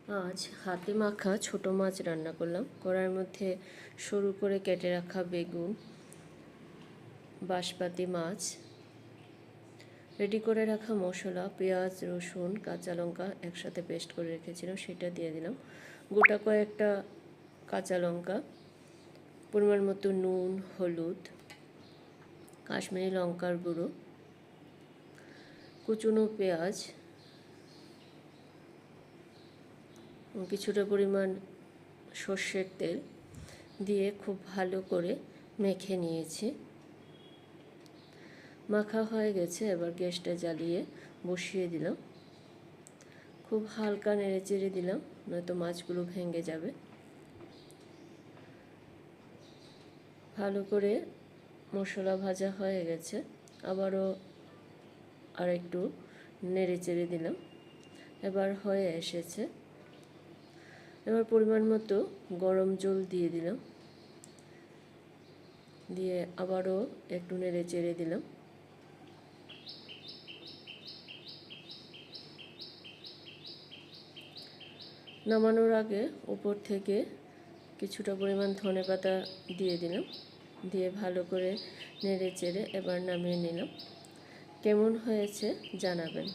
আজ হাতে মাখা ছোট মাছ রান্না করলাম। কড়াইয়ের মধ্যে সরু করে কেটে রাখা বেগুন, বাঁশপাতি মাছ, রেডি করে রাখা মশলা, পেঁয়াজ, রসুন, কাঁচা লঙ্কা একসাথে পেস্ট করে রেখেছিলাম, সেটা দিয়ে দিলাম। গোটা কয়েকটা কাঁচা লঙ্কা, পরিমাণ মতো নুন, হলুদ, কাশ্মীরি লঙ্কার গুঁড়ো, কুচনো পেঁয়াজ, কিছুটা পরিমাণ সর্ষের তেল দিয়ে খুব ভালো করে মেখে নিয়েছি। মাখা হয়ে গেছে, এবার গ্যাসটা জ্বালিয়ে বসিয়ে দিলাম। খুব হালকা নেড়ে চেড়ে দিলাম, নয়তো মাছগুলো ভেঙে যাবে। ভালো করে মশলা ভাজা হয়ে গেছে, আবারও আর একটু নেড়ে চেড়ে দিলাম। এবার হয়ে এসেছে। এবার পরিমাণ মতো গরম জল দিয়ে দিলাম, দিয়ে আবারও একটু নেড়ে চেড়ে দিলাম। নামানোর আগে উপর থেকে কিছুটা পরিমাণ ধনেপাতা দিয়ে দিলাম, দিয়ে ভালো করে নেড়ে চেড়ে এবার নামিয়ে নিলাম। কেমন হয়েছে জানাবেন।